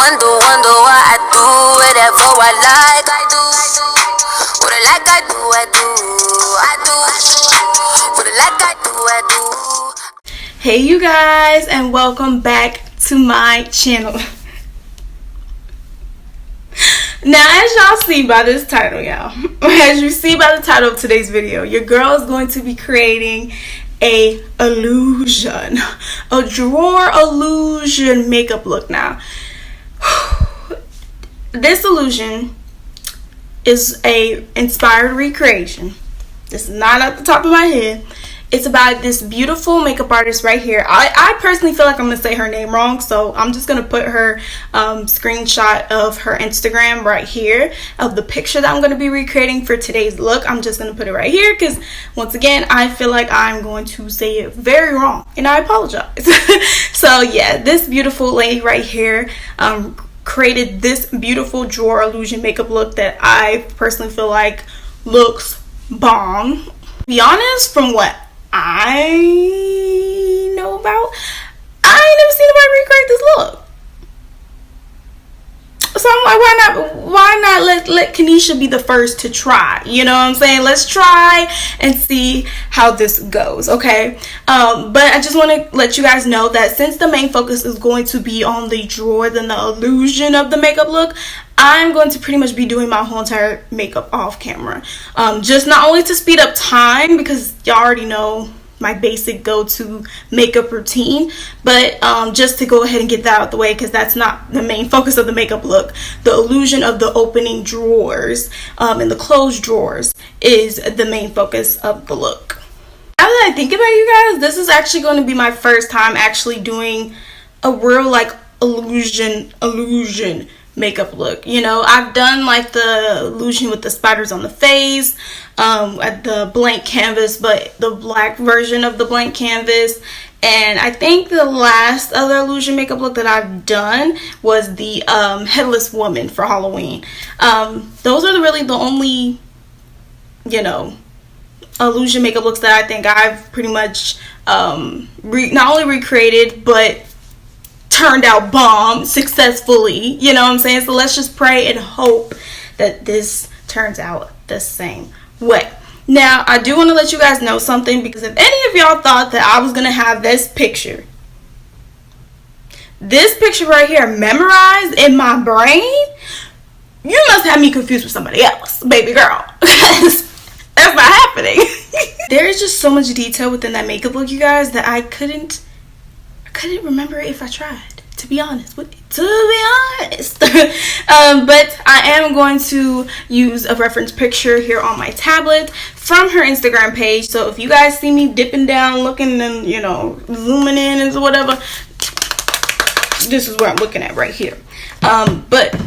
wonder why I do whatever I like. I do. What I like, I do. What I like, I do. Hey you guys, and welcome back to my channel. Now, as y'all see by this title, as you see by the title of today's video, your girl is going to be creating a illusion, a drawer illusion makeup look. Now, this illusion is a inspired recreation. This is not at the top of my head. It's about this beautiful makeup artist right here. I personally feel like I'm gonna say her name wrong, so I'm just gonna put her screenshot of her Instagram right here of the picture that I'm gonna be recreating for today's look. I'm just gonna put it right here because once again I feel like I'm going to say it very wrong, and I apologize. So yeah, this beautiful lady right here created this beautiful drawer illusion makeup look that I personally feel like looks bomb. To be honest, from what I know about, I ain't never seen nobody recreate this look. So I'm like, why not let Kanisha be the first to try? You know what I'm saying? Let's try and see how this goes, okay? But I just want to let you guys know that since the main focus is going to be on the drawers and the illusion of the makeup look, I'm going to pretty much be doing my whole entire makeup off camera. Just not only to speed up time, because y'all already know my basic go-to makeup routine, but just to go ahead and get that out the way, because that's not the main focus of the makeup look. The illusion of the opening drawers and the closed drawers is the main focus of the look. Now that I think about it, you guys, this is actually going to be my first time actually doing a real like illusion makeup look. You know, I've done like the illusion with the spiders on the face, at the blank canvas, but the black version of the blank canvas. And I think the last other illusion makeup look that I've done was the headless woman for Halloween. Those are really the only, you know, illusion makeup looks that I think I've pretty much not only recreated but turned out bomb successfully. You know what I'm saying? So let's just pray and hope that this turns out the same way. Now, I do want to let you guys know something, because if any of y'all thought that I was gonna have this picture right here memorized in my brain, you must have me confused with somebody else, baby girl. That's not happening. There's just so much detail within that makeup look, you guys, that I couldn't remember if I tried, to be honest. But I am going to use a reference picture here on my tablet from her Instagram page. So if you guys see me dipping down, looking, and you know, zooming in and whatever, this is what I'm looking at right here. But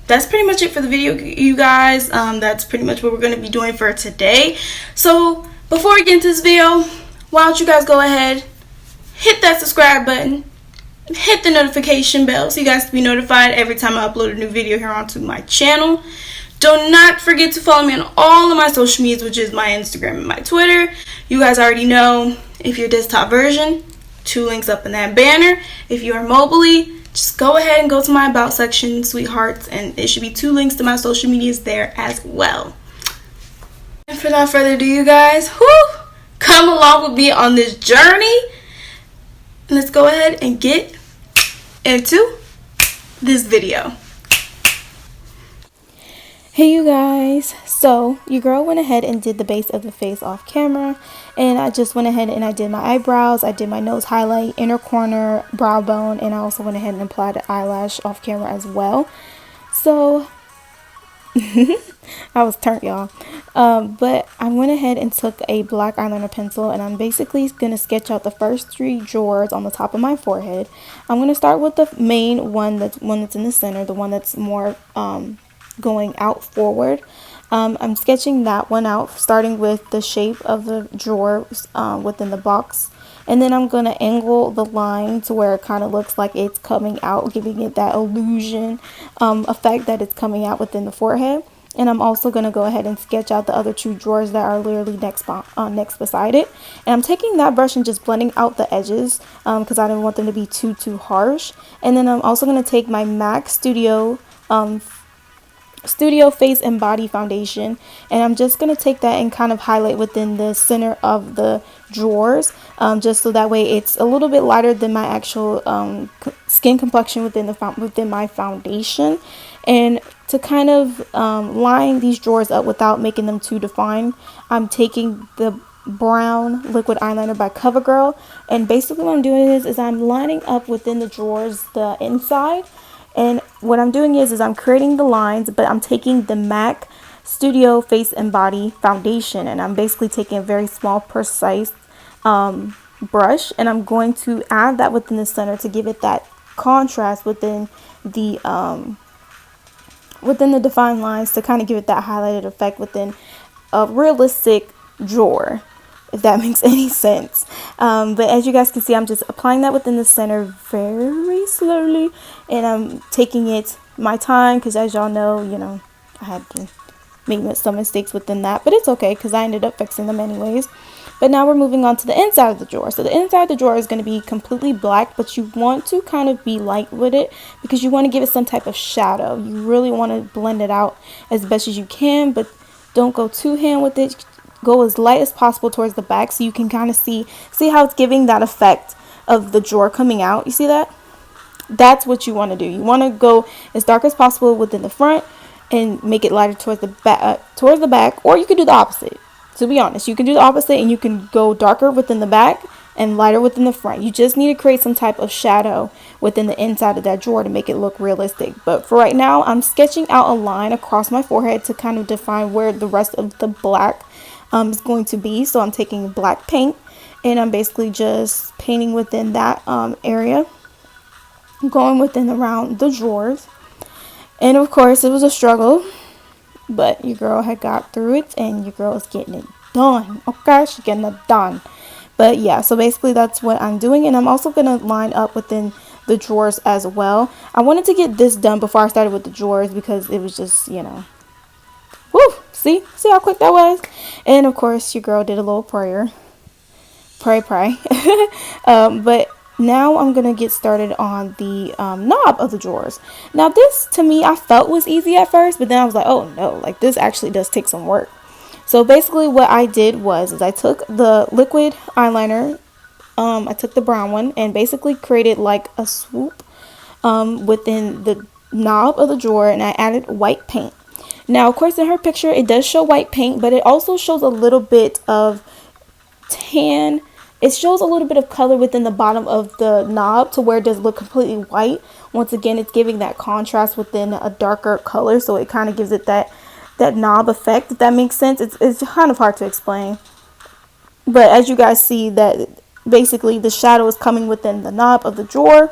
that's pretty much it for the video, you guys. That's pretty much what we're going to be doing for today. So before we get into this video, why don't you guys go ahead, hit that subscribe button, hit the notification bell so you guys can be notified every time I upload a new video here onto my channel. Do not forget to follow me on all of my social medias, which is my Instagram and my Twitter. You guys already know, if you're desktop version, 2 links up in that banner. If you are mobily, just go ahead and go to my about section, sweethearts, and it should be 2 links to my social medias there as well. And without further ado, you guys, come along with me on this journey. Let's go ahead and get into this video. Hey you guys, so your girl went ahead and did the base of the face off camera, and I just went ahead and I did my eyebrows, I did my nose highlight, inner corner, brow bone, and I also went ahead and applied the eyelash off camera as well. So I was turned, y'all. But I went ahead and took a black eyeliner pencil, and I'm basically going to sketch out the first 3 drawers on the top of my forehead. I'm going to start with the main one, that's in the center, the one that's more going out forward. I'm sketching that one out, starting with the shape of the drawer within the box. And then I'm going to angle the line to where it kind of looks like it's coming out, giving it that illusion effect that it's coming out within the forehead. And I'm also going to go ahead and sketch out the other two drawers that are literally next beside it. And I'm taking that brush and just blending out the edges because I didn't want them to be too harsh. And then I'm also going to take my MAC Studio Face and Body Foundation, and I'm just going to take that and kind of highlight within the center of the drawers, just so that way it's a little bit lighter than my actual skin complexion within my foundation. And to kind of line these drawers up without making them too defined, I'm taking the brown liquid eyeliner by Covergirl, and basically what I'm doing is I'm lining up within the drawers the inside. And what I'm doing is I'm creating the lines, but I'm taking the MAC Studio Face and Body Foundation, and I'm basically taking a very small, precise brush, and I'm going to add that within the center to give it that contrast within the defined lines, to kind of give it that highlighted effect within a realistic drawer, if that makes any sense. But as you guys can see, I'm just applying that within the center very slowly, and I'm taking it my time because, as y'all know, I had to make some mistakes within that, but it's okay because I ended up fixing them anyways. But now we're moving on to the inside of the drawer. So the inside of the drawer is going to be completely black, but you want to kind of be light with it because you want to give it some type of shadow. You really want to blend it out as best as you can, but don't go too hand with it. Go as light as possible towards the back so you can kind of see how it's giving that effect of the drawer coming out. You see that? That's what you want to do. You want to go as dark as possible within the front and make it lighter towards the back, or you could do the opposite. To be honest, you can do the opposite and you can go darker within the back and lighter within the front. You just need to create some type of shadow within the inside of that drawer to make it look realistic. But for right now, I'm sketching out a line across my forehead to kind of define where the rest of the black is going to be. So I'm taking black paint and I'm basically just painting within that area, going within around the drawers. And of course it was a struggle, but your girl had got through it and your girl is getting it done. Okay, she's getting it done. But yeah, so basically that's what I'm doing, and I'm also going to line up within the drawers as well. I wanted to get this done before I started with the drawers because it was just, woo, see how quick that was. And of course your girl did a little prayer, pray. But now I'm gonna get started on the knob of the drawers. Now this, to me, I felt was easy at first, but then I was like, oh no, like this actually does take some work. So basically what I did was I took the liquid eyeliner, I took the brown one, and basically created like a swoop within the knob of the drawer, and I added white paint. Now, of course, in her picture, it does show white paint, but it also shows a little bit of tan. It shows a little bit of color within the bottom of the knob to where it does look completely white. Once again, it's giving that contrast within a darker color, so it kind of gives it that knob effect, if that makes sense. It's kind of hard to explain. But as you guys see, that basically the shadow is coming within the knob of the drawer.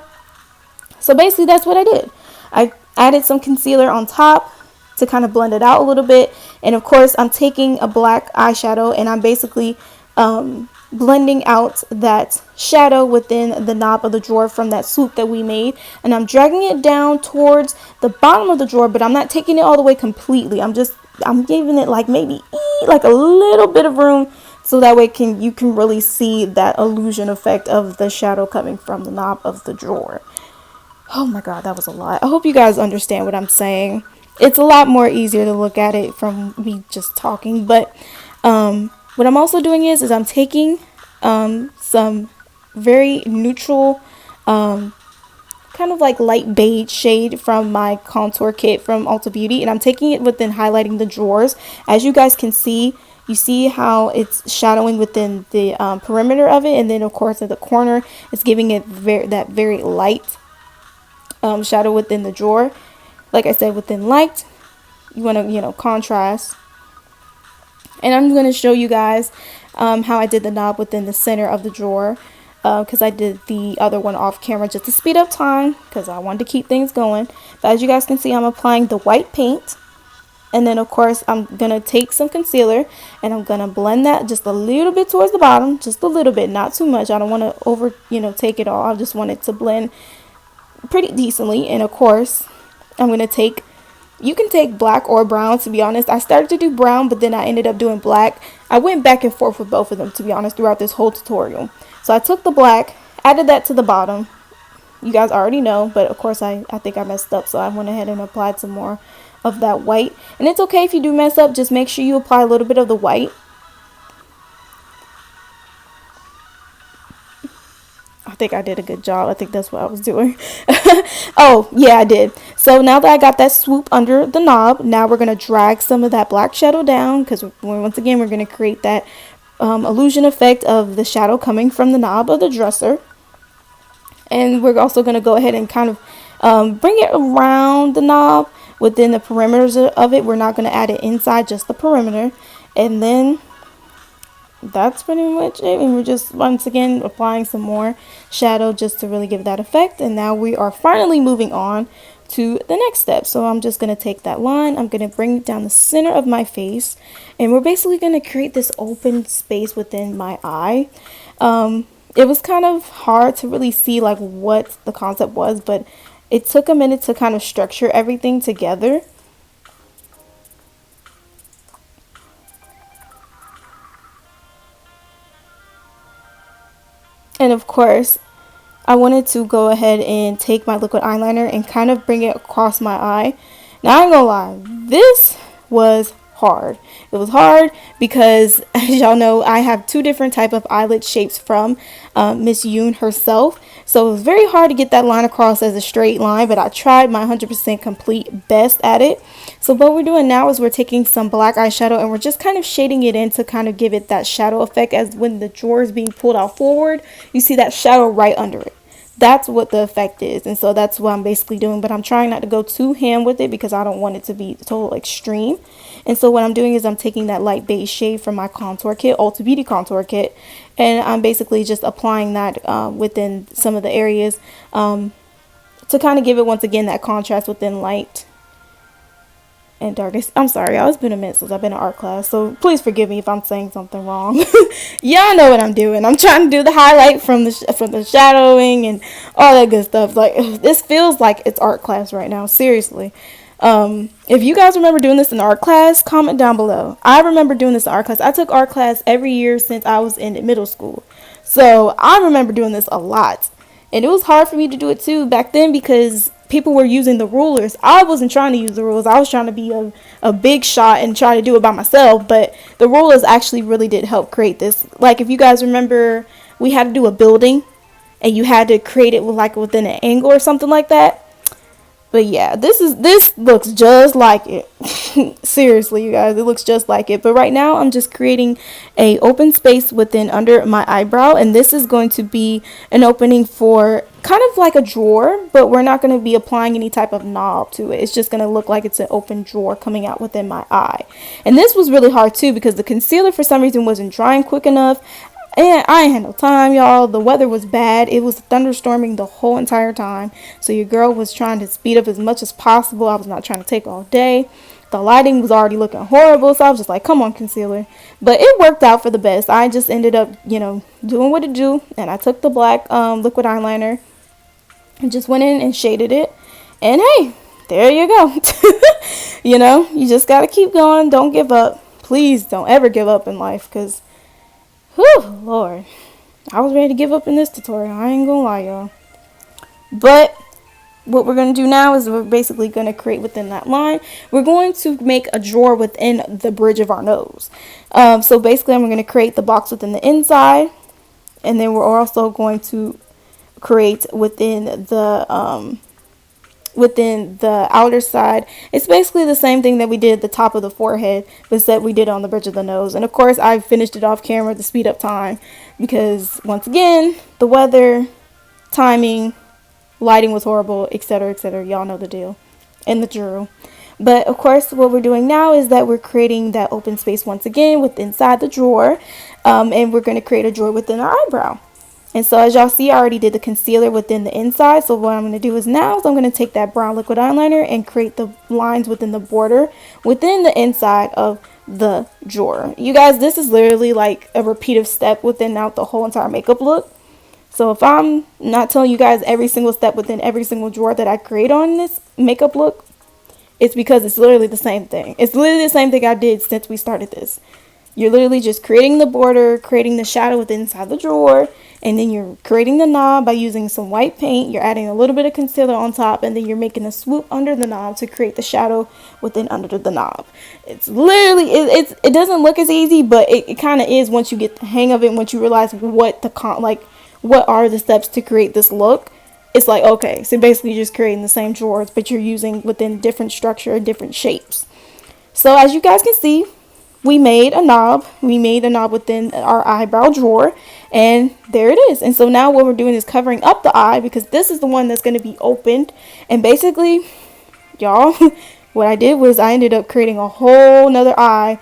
So basically that's what I did. I added some concealer on top to kind of blend it out a little bit, and of course I'm taking a black eyeshadow and I'm basically blending out that shadow within the knob of the drawer from that swoop that we made, and I'm dragging it down towards the bottom of the drawer, but I'm not taking it all the way completely. I'm giving it like maybe like a little bit of room, so that way you can really see that illusion effect of the shadow coming from the knob of the drawer. Oh my god, that was a lot. I hope you guys understand what I'm saying. It's a lot more easier to look at it from me just talking, but what I'm also doing is I'm taking some very neutral kind of like light beige shade from my contour kit from Ulta Beauty, and I'm taking it within highlighting the drawers. As you guys can see, you see how it's shadowing within the perimeter of it, and then of course at the corner it's giving it that very light shadow within the drawer. Like I said, within light, you want to contrast. And I'm going to show you guys how I did the knob within the center of the drawer, because I did the other one off camera just to speed up time because I wanted to keep things going. But as you guys can see, I'm applying the white paint, and then of course I'm going to take some concealer and I'm going to blend that just a little bit towards the bottom, just a little bit, not too much. I don't want to take it all. I just want it to blend pretty decently. And of course I'm going to take You can take black or brown, to be honest. I started to do brown, but then I ended up doing black. I went back and forth with both of them, to be honest, throughout this whole tutorial. So I took the black, added that to the bottom. You guys already know, but of course I think I messed up, so I went ahead and applied some more of that white. And it's okay if you do mess up, just make sure you apply a little bit of the white. I think I did a good job. I think that's what I was doing. Oh, yeah, I did. So now that I got that swoop under the knob, now we're going to drag some of that black shadow down, because once again, we're going to create that illusion effect of the shadow coming from the knob of the dresser. And we're also going to go ahead and kind of bring it around the knob within the perimeters of it. We're not going to add it inside, just the perimeter. And then that's pretty much it. And we're just once again applying some more shadow just to really give that effect. And now we are finally moving on to the next step. So I'm just going to take that line, I'm going to bring it down the center of my face, and we're basically going to create this open space within my eye. It was kind of hard to really see like what the concept was, but it took a minute to kind of structure everything together. And of course, I wanted to go ahead and take my liquid eyeliner and kind of bring it across my eye. Now, I ain't gonna lie, this was hard. It was hard because, as y'all know, I have two different type of eyelid shapes from Miss Yoon herself. So it was very hard to get that line across as a straight line, but I tried my 100% complete best at it. So what we're doing now is we're taking some black eyeshadow and we're just kind of shading it in to kind of give it that shadow effect, as when the drawer is being pulled out forward, you see that shadow right under it. That's what the effect is, and so that's what I'm basically doing, but I'm trying not to go too ham with it because I don't want it to be total extreme. And so what I'm doing is I'm taking that light beige shade from my contour kit, Ulta Beauty contour kit, and I'm basically just applying that within some of the areas to kind of give it once again that contrast within light and darkness. I'm sorry, y'all, it's been a minute since I've been in art class, so please forgive me if I'm saying something wrong. Y'all know what I'm doing. I'm trying to do the highlight from the shadowing and all that good stuff. Like, this feels like it's art class right now, seriously. If you guys remember doing this in art class, comment down below. I remember doing this in art class. I took art class every year since I was in middle school, so I remember doing this a lot. And it was hard for me to do it too back then because people were using the rulers. I wasn't trying to use the rulers. I was trying to be a big shot and try to do it by myself. But the rulers actually really did help create this. Like, if you guys remember, we had to do a building and you had to create it with like within an angle or something like that. But yeah, this looks just like it. Seriously, you guys, it looks just like it. But right now, I'm just creating a open space within under my eyebrow, and this is going to be an opening for kind of like a drawer, but we're not going to be applying any type of knob to it. It's just going to look like it's an open drawer coming out within my eye. And this was really hard too because the concealer for some reason wasn't drying quick enough. And I ain't had no time, y'all. The weather was bad. It was thunderstorming the whole entire time. So your girl was trying to speed up as much as possible. I was not trying to take all day. The lighting was already looking horrible. So I was just like, come on, concealer. But it worked out for the best. I just ended up, you know, doing what it do. And I took the black liquid eyeliner and just went in and shaded it. And hey, there you go. You know, you just got to keep going. Don't give up. Please don't ever give up in life, because whew, Lord, I was ready to give up in this tutorial. I ain't gonna lie, y'all. But what we're gonna do now is we're basically gonna create within that line. We're going to make a drawer within the bridge of our nose. So basically, I'm gonna create the box within the inside, and then we're also going to create within the outer side. It's basically the same thing that we did at the top of the forehead, but that we did on the bridge of the nose. And of course, I finished it off camera to speed up time because, once again, the weather, timing, lighting was horrible, etc., etc. Y'all know the deal and the drill. But of course, what we're doing now is that we're creating that open space once again with inside the drawer, and we're going to create a drawer within our eyebrow. And so as y'all see, I already did the concealer within the inside. So what I'm going to do is now I'm going to take that brown liquid eyeliner and create the lines within the border within the inside of the drawer. You guys, this is literally like a repeated step within out the whole entire makeup look. So if I'm not telling you guys every single step within every single drawer that I create on this makeup look, It's because it's literally the same thing. It's literally the same thing I did since we started this. You're literally just creating the border, creating the shadow within inside the drawer, and then you're creating the knob by using some white paint. You're adding a little bit of concealer on top, and then you're making a swoop under the knob to create the shadow within under the knob. It's literally, it doesn't look as easy, but it kind of is once you get the hang of it, once you realize what what are the steps to create this look. It's like, okay, so basically you're just creating the same drawers, but you're using within different structure, different shapes. So as you guys can see, we made a knob. We made a knob within our eyebrow drawer, and there it is. And so now what we're doing is covering up the eye, because this is the one that's going to be opened. And basically, y'all, what I did was I ended up creating a whole nother eye.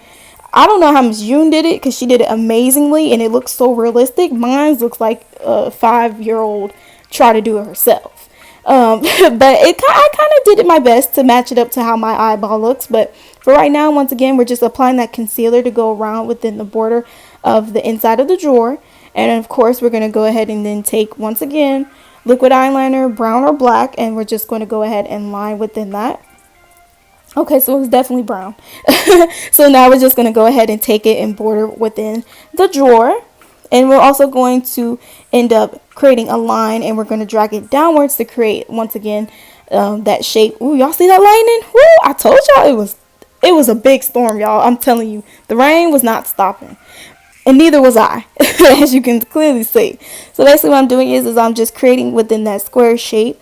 I don't know how Miss Yoon did it, because she did it amazingly, and it looks so realistic. Mine looks like a 5-year-old try to do it herself. But I kind of did it my best to match it up to how my eyeball looks. But for right now, once again, we're just applying that concealer to go around within the border of the inside of the drawer. And of course, we're going to go ahead and then take, once again, liquid eyeliner, brown or black, and we're just going to go ahead and line within that. Okay, so it was definitely brown. So now we're just going to go ahead and take it and border within the drawer. And we're also going to end up creating a line, and we're going to drag it downwards to create, once again, that shape. Ooh, y'all see that lightning? Woo, I told y'all it was a big storm, y'all. I'm telling you, the rain was not stopping. And neither was I, as you can clearly see. So basically what I'm doing is I'm just creating within that square shape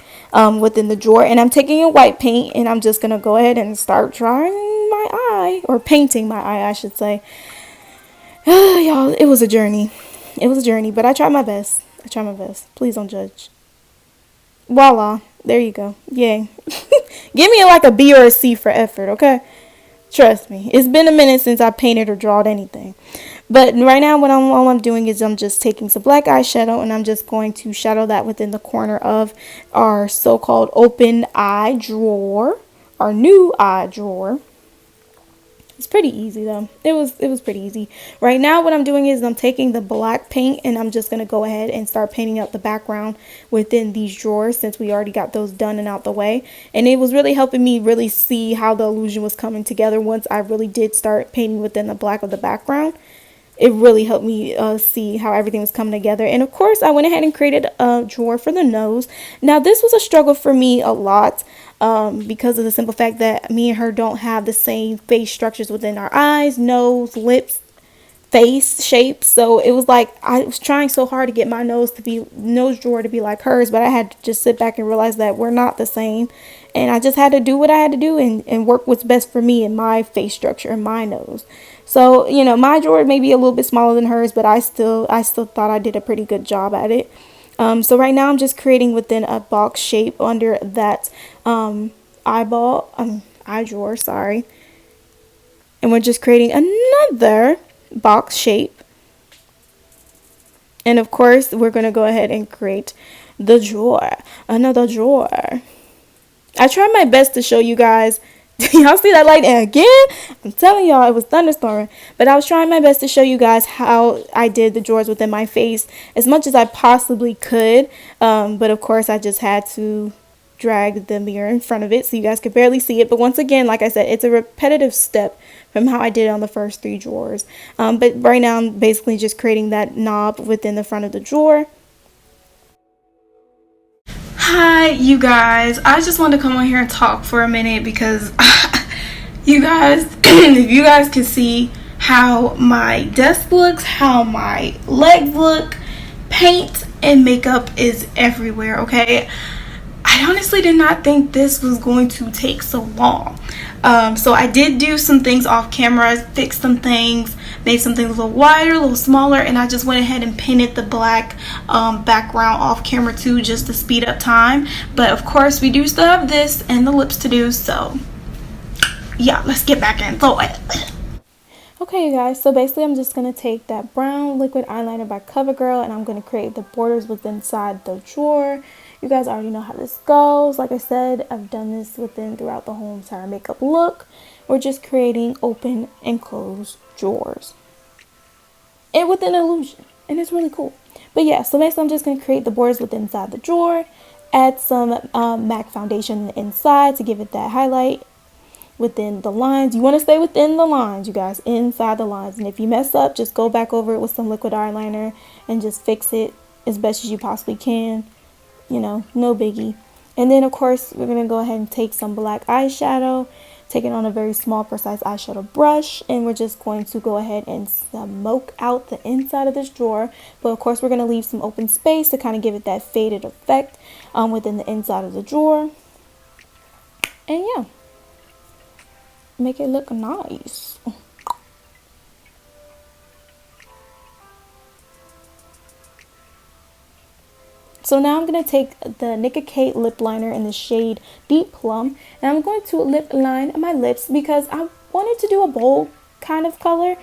within the drawer. And I'm taking a white paint, and I'm just going to go ahead and start drawing my eye, or painting my eye, I should say. Y'all, it was a journey. It was a journey, but I tried my best. Please don't judge. Voila. There you go. Yay. Give me like a B or a C for effort, okay? Trust me. It's been a minute since I painted or drawed anything. But right now, all I'm doing is I'm just taking some black eyeshadow, and I'm just going to shadow that within the corner of our so-called open eye drawer, our new eye drawer. It's pretty easy though. It was pretty easy. Right now what I'm doing is I'm taking the black paint, and I'm just going to go ahead and start painting out the background within these drawers, since we already got those done and out the way. And it was really helping me really see how the illusion was coming together once I really did start painting within the black of the background. It really helped me see how everything was coming together. And of course, I went ahead and created a drawer for the nose. Now, this was a struggle for me a lot because of the simple fact that me and her don't have the same face structures within our eyes, nose, lips, face shape. So it was like I was trying so hard to get my nose drawer to be like hers, but I had to just sit back and realize that we're not the same. And I just had to do what I had to do and work what's best for me and my face structure and my nose. So, you know, my drawer may be a little bit smaller than hers, but I still thought I did a pretty good job at it. So right now I'm just creating within a box shape under that eye drawer, sorry. And we're just creating another box shape. And of course, we're going to go ahead and create the drawer, another drawer. I tried my best to show you guys. Y'all see that light again? I'm telling y'all, it was thunderstorming. But I was trying my best to show you guys how I did the drawers within my face as much as I possibly could. But of course, I just had to drag the mirror in front of it so you guys could barely see it. But once again, like I said, it's a repetitive step from how I did it on the first 3 drawers. But right now, I'm basically just creating that knob within the front of the drawer. Hi, you guys. I just wanted to come on here and talk for a minute because you guys, if you guys can see how my desk looks, how my legs look, paint and makeup is everywhere, okay? I honestly did not think this was going to take so long. So I did do some things off camera, fixed some things, made some things a little wider, a little smaller, and I just went ahead and painted the black background off camera too, just to speed up time. But of course, we do still have this and the lips to do, so yeah, let's get back into it. Okay, you guys, so basically I'm just going to take that brown liquid eyeliner by Covergirl, and I'm going to create the borders within inside the drawer. You guys already know how this goes. Like I said, I've done this throughout the whole entire makeup look. We're just creating open and closed drawers. And with an illusion. And it's really cool. But yeah, so next I'm just going to create the borders within inside the drawer. Add some MAC foundation inside to give it that highlight. within the lines. You want to stay within the lines, you guys, inside the lines. And if you mess up, just go back over it with some liquid eyeliner and just fix it as best as you possibly can. You know, no biggie. And then of course we're going to go ahead and take some black eyeshadow, take it on a very small precise eyeshadow brush, and we're just going to go ahead and smoke out the inside of this drawer. But of course we're going to leave some open space to kind of give it that faded effect within the inside of the drawer. And yeah, make it look nice. So now I'm going to take the Nicka K lip liner in the shade Deep Plum, and I'm going to lip line my lips because I wanted to do a bold kind of color.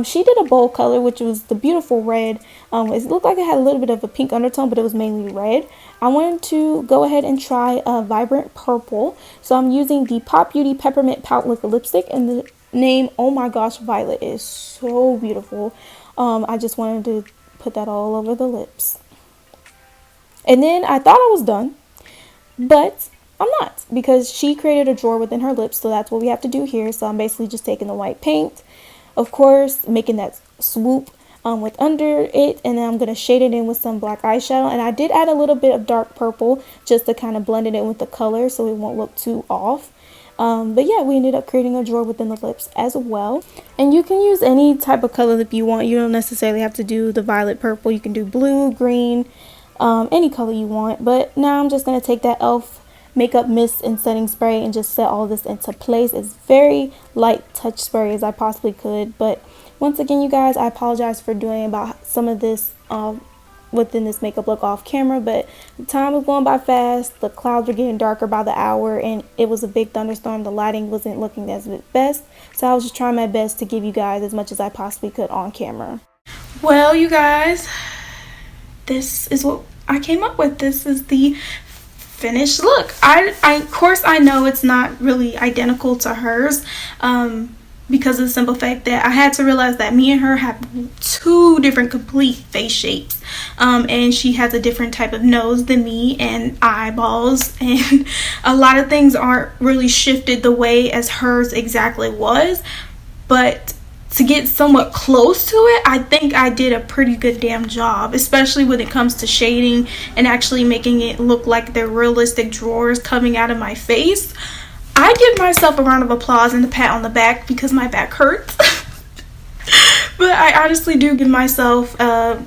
She did a bold color, which was the beautiful red. It looked like it had a little bit of a pink undertone, but it was mainly red. I wanted to go ahead and try a vibrant purple, so I'm using the Pop Beauty Peppermint Pout Liquid Lipstick, and the name, oh my gosh, Violet, is so beautiful. I just wanted to put that all over the lips. And then I thought I was done, but I'm not, because she created a drawer within her lips, so that's what we have to do here. So I'm basically just taking the white paint, of course, making that swoop with under it, and then I'm going to shade it in with some black eyeshadow. And I did add a little bit of dark purple just to kind of blend it in with the color so it won't look too off. But yeah, we ended up creating a drawer within the lips as well. And you can use any type of color lip you want. You don't necessarily have to do the violet purple. You can do blue, green, any color you want. But now I'm just going to take that e.l.f. makeup mist and setting spray and just set all this into place. It's very light touch spray as I possibly could. But once again, you guys, I apologize for doing about some of this within this makeup look off camera, but the time was going by fast. The clouds were getting darker by the hour, and it was a big thunderstorm. The lighting wasn't looking as best, so I was just trying my best to give you guys as much as I possibly could on camera. Well, you guys, this is what I came up with. This is the finished look. Of course I know it's not really identical to hers, because of the simple fact that I had to realize that me and her have two different complete face shapes, and she has a different type of nose than me and eyeballs, and a lot of things aren't really shifted the way as hers exactly was. But to get somewhat close to it, I think I did a pretty good damn job, especially when it comes to shading and actually making it look like they're realistic drawers coming out of my face. I give myself a round of applause and a pat on the back because my back hurts. But I honestly do give myself a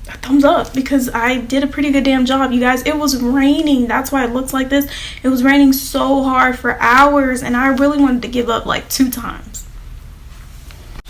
thumbs up because I did a pretty good damn job, you guys. It was raining, that's why it looks like this. It was raining so hard for hours, and I really wanted to give up like 2 times.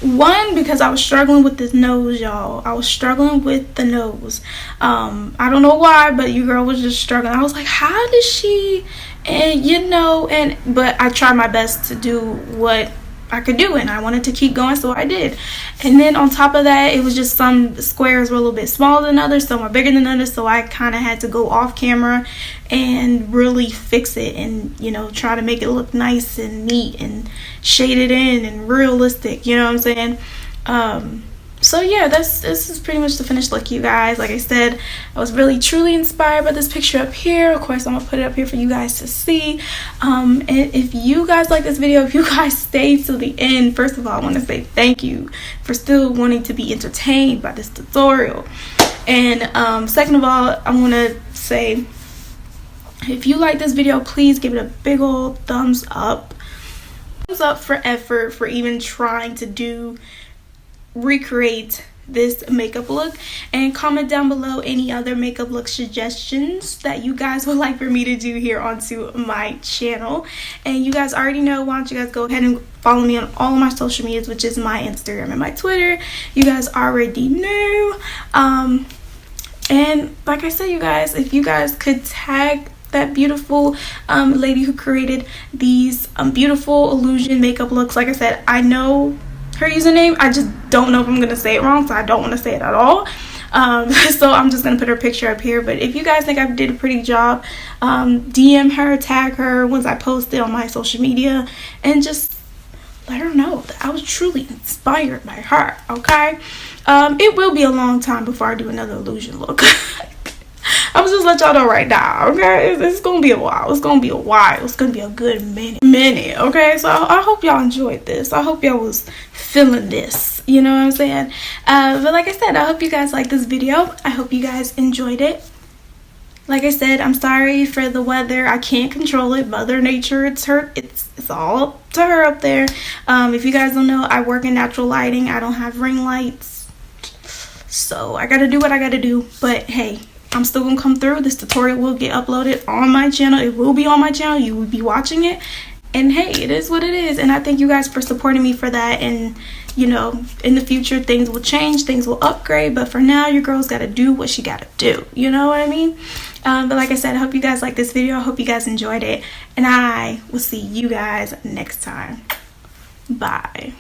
One, because I was struggling with this nose, y'all. I was struggling with the nose. I don't know why, but your girl was just struggling. I was like, how does she? And you know, but I tried my best to do what I could do, and I wanted to keep going, so I did. And then on top of that, it was just some squares were a little bit smaller than others, some are bigger than others, so I kind of had to go off camera and really fix it, and you know, try to make it look nice and neat and shade it in and realistic, you know what I'm saying? So yeah, this is pretty much the finished look, you guys. Like I said, I was really truly inspired by this picture up here. Of course, I'm gonna put it up here for you guys to see. And if you guys like this video, if you guys stayed to the end, first of all, I want to say thank you for still wanting to be entertained by this tutorial. And second of all, I want to say, if you like this video, please give it a big old thumbs up. Thumbs up for effort, for even trying to recreate this makeup look, and comment down below any other makeup look suggestions that you guys would like for me to do here onto my channel. And you guys already know, why don't you guys go ahead and follow me on all of my social medias, which is my Instagram and my Twitter. You guys already know. And like I said, you guys, if you guys could tag that beautiful lady who created these beautiful illusion makeup looks. Like I said, I know her username, I just don't know if I'm gonna say it wrong, so I don't want to say it at all. So I'm just gonna put her picture up here. But if you guys think I did a pretty job, DM her, tag her once I post it on my social media, and just let her know that I was truly inspired by her. Okay, it will be a long time before I do another illusion look. I'm just let y'all know right now, okay? It's gonna be a while. It's gonna be a while. It's gonna be a good minute, okay? So I hope y'all enjoyed this. I hope y'all was feeling this. You know what I'm saying? But like I said, I hope you guys liked this video. I hope you guys enjoyed it. Like I said, I'm sorry for the weather. I can't control it. Mother Nature, it's all up to her up there. If you guys don't know, I work in natural lighting. I don't have ring lights. So I gotta do what I gotta do. But hey, I'm still gonna come through. This tutorial will get uploaded on my channel. It will be on my channel. You will be watching it. And hey, it is what it is. And I thank you guys for supporting me for that. And you know, in the future, things will change, things will upgrade, but for now, your girl's got to do what she got to do. You know what I mean? But like I said, I hope you guys liked this video. I hope you guys enjoyed it, and I will see you guys next time. Bye.